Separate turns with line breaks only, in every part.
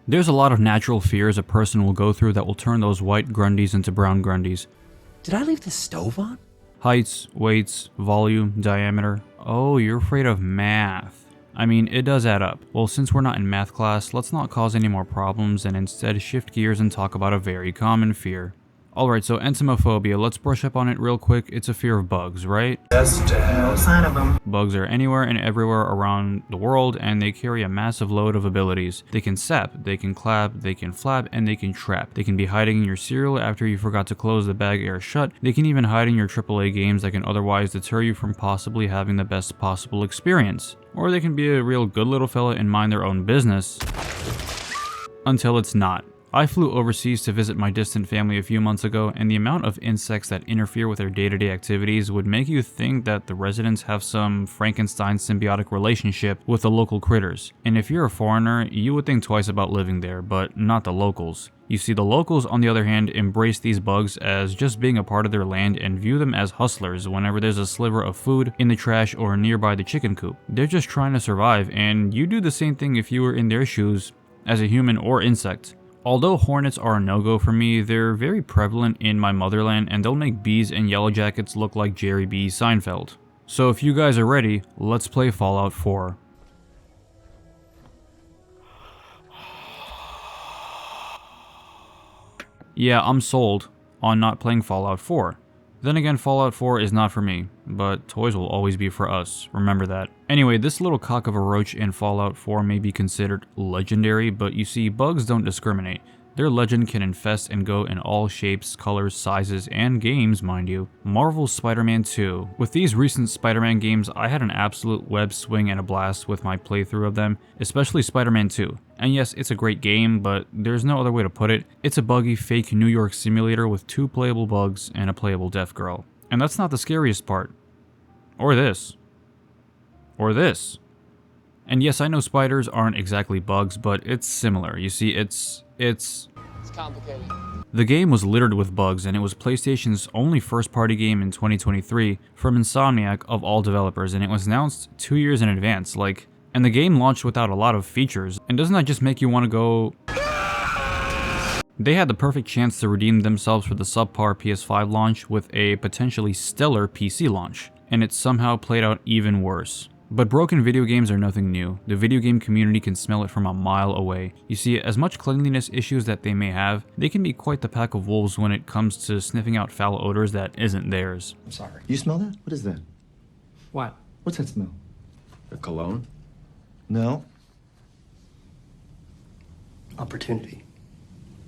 There's a lot of natural fears a person will go through that will turn those white Grundies into brown Grundies.
Did I leave the stove on?
Heights, weights, volume, diameter. Oh, you're afraid of math. I mean, it does add up. Well, since we're not in math class, let's not cause any more problems and instead shift gears and talk about a very common fear. Alright, so entomophobia, let's brush up on it real quick. It's a fear of bugs, right?
Yes, Dad. No sign of them.
Bugs are anywhere and everywhere around the world, and they carry a massive load of abilities. They can sap, they can clap, they can flap, and they can trap. They can be hiding in your cereal after you forgot to close the bag air shut. They can even hide in your AAA games that can otherwise deter you from possibly having the best possible experience. Or they can be a real good little fella and mind their own business. Until it's not. I flew overseas to visit my distant family a few months ago, and the amount of insects that interfere with their day-to-day activities would make you think that the residents have some Frankenstein symbiotic relationship with the local critters. And if you're a foreigner, you would think twice about living there, but not the locals. You see, the locals, on the other hand, embrace these bugs as just being a part of their land and view them as hustlers whenever there's a sliver of food in the trash or nearby the chicken coop. They're just trying to survive, and you do the same thing if you were in their shoes as a human or insect. Although hornets are a no-go for me, they're very prevalent in my motherland and they'll make bees and yellow jackets look like Jerry B. Seinfeld. So if you guys are ready, let's play Fallout 4. Yeah, I'm sold on not playing Fallout 4. Then again, Fallout 4 is not for me, but toys will always be for us, remember that. Anyway, this little cock of a roach in Fallout 4 may be considered legendary, but you see, bugs don't discriminate. Their legend can infest and go in all shapes, colors, sizes, and games, mind you. Marvel's Spider-Man 2. With these recent Spider-Man games, I had an absolute web swing and a blast with my playthrough of them, especially Spider-Man 2. And yes, it's a great game, but there's no other way to put it. It's a buggy, fake New York simulator with 2 playable bugs and a playable deaf girl. And that's not the scariest part. Or this. Or this. And yes, I know spiders aren't exactly bugs, but it's similar. You see, it's
complicated.
The game was littered with bugs, and it was PlayStation's only first-party game in 2023 from Insomniac of all developers, and it was announced 2 years in advance, and the game launched without a lot of features. And doesn't that just make you want to go... They had the perfect chance to redeem themselves for the subpar PS5 launch with a potentially stellar PC launch, and it somehow played out even worse. But broken video games are nothing new. The video game community can smell it from a mile away. You see, as much cleanliness issues that they may have, they can be quite the pack of wolves when it comes to sniffing out foul odors that isn't theirs.
I'm sorry. You smell that? What is that?
What?
What's that smell?
The cologne?
No.
Opportunity.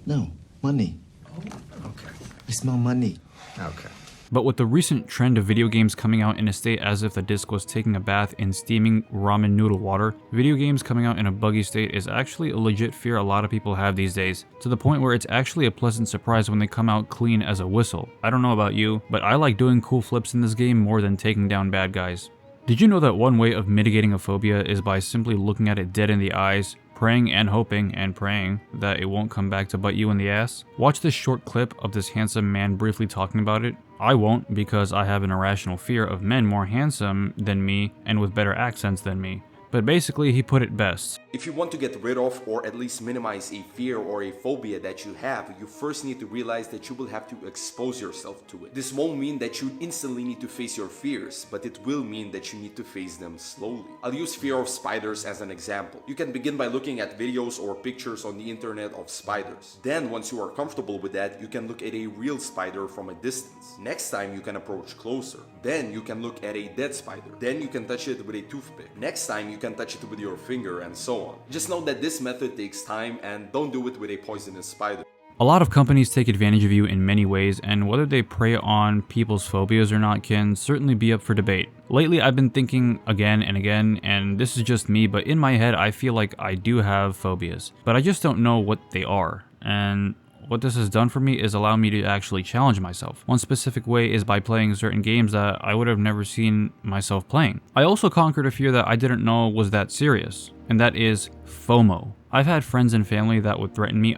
No. Money.
Oh, okay.
I smell money.
Okay.
But with the recent trend of video games coming out in a state as if the disc was taking a bath in steaming ramen noodle water, video games coming out in a buggy state is actually a legit fear a lot of people have these days, to the point where it's actually a pleasant surprise when they come out clean as a whistle. I don't know about you, but I like doing cool flips in this game more than taking down bad guys. Did you know that one way of mitigating a phobia is by simply looking at it dead in the eyes, praying and hoping and praying that it won't come back to bite you in the ass? Watch this short clip of this handsome man briefly talking about it. I won't, because I have an irrational fear of men more handsome than me and with better accents than me. But basically, he put it best.
If you want to get rid of or at least minimize a fear or a phobia that you have, you first need to realize that you will have to expose yourself to it. This won't mean that you instantly need to face your fears, but it will mean that you need to face them slowly. I'll use fear of spiders as an example. You can begin by looking at videos or pictures on the internet of spiders. Then, once you are comfortable with that, you can look at a real spider from a distance. Next time, you can approach closer. Then, you can look at a dead spider. Then, you can touch it with a toothpick. Next time, you can touch it with your finger, and so on. Just know that this method takes time, and don't do it with a poisonous spider.
A lot of companies take advantage of you in many ways, and whether they prey on people's phobias or not can certainly be up for debate. Lately, I've been thinking again and again, and this is just me, but in my head, I feel like I do have phobias, but I just don't know what they are. And what this has done for me is allow me to actually challenge myself. One specific way is by playing certain games that I would have never seen myself playing. I also conquered a fear that I didn't know was that serious, and that is FOMO. I've had friends and family that would threaten me,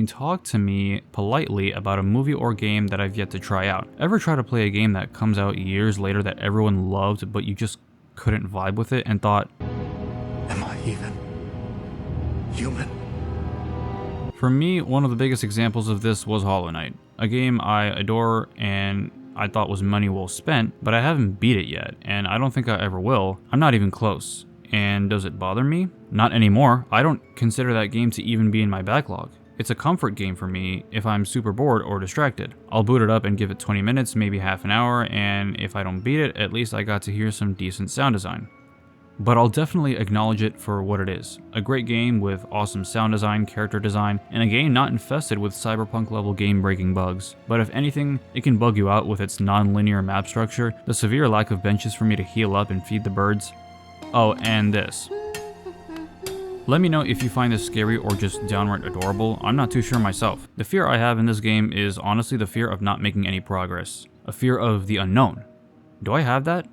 talk to me politely about a movie or game that I've yet to try out. Ever try to play a game that comes out years later that everyone loved, but you just couldn't vibe with it and thought,
Am I even human?
For me, one of the biggest examples of this was Hollow Knight, a game I adore and I thought was money well spent, but I haven't beat it yet, and I don't think I ever will. I'm not even close. And does it bother me? Not anymore. I don't consider that game to even be in my backlog. It's a comfort game for me if I'm super bored or distracted. I'll boot it up and give it 20 minutes, maybe half an hour, and if I don't beat it, at least I got to hear some decent sound design. But I'll definitely acknowledge it for what it is. A great game with awesome sound design, character design, and a game not infested with cyberpunk level game-breaking bugs. But if anything, it can bug you out with its non-linear map structure, the severe lack of benches for me to heal up and feed the birds. Oh, and this. Let me know if you find this scary or just downright adorable. I'm not too sure myself. The fear I have in this game is honestly the fear of not making any progress. A fear of the unknown. Do I have that?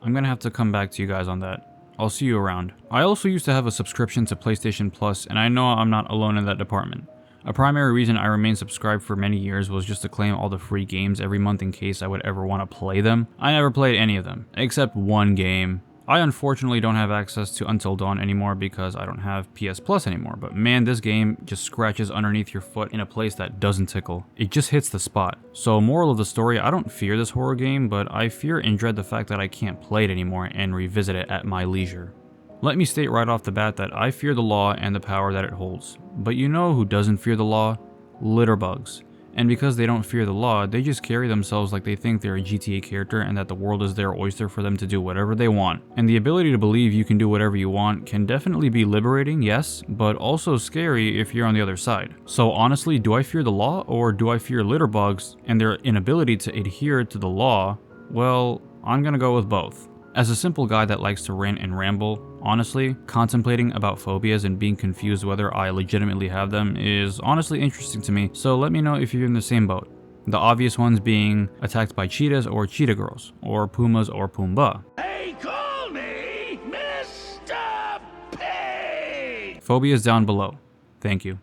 I'm gonna have to come back to you guys on that. I'll see you around. I also used to have a subscription to PlayStation Plus, and I know I'm not alone in that department. A primary reason I remained subscribed for many years was just to claim all the free games every month in case I would ever want to play them. I never played any of them, except one game. I unfortunately don't have access to Until Dawn anymore because I don't have PS Plus anymore, but man, this game just scratches underneath your foot in a place that doesn't tickle. It just hits the spot. So moral of the story, I don't fear this horror game, but I fear and dread the fact that I can't play it anymore and revisit it at my leisure. Let me state right off the bat that I fear the law and the power that it holds. But you know who doesn't fear the law? Litterbugs. And because they don't fear the law, they just carry themselves like they think they're a GTA character and that the world is their oyster for them to do whatever they want. And the ability to believe you can do whatever you want can definitely be liberating, yes, but also scary if you're on the other side. So honestly, do I fear the law or do I fear litterbugs and their inability to adhere to the law? Well, I'm gonna go with both. As a simple guy that likes to rant and ramble, honestly, contemplating about phobias and being confused whether I legitimately have them is honestly interesting to me, so let me know if you're in the same boat. The obvious ones being attacked by cheetahs or cheetah girls, or pumas or Pumbaa.
Hey, call me Mr. Pig!
Phobias down below. Thank you.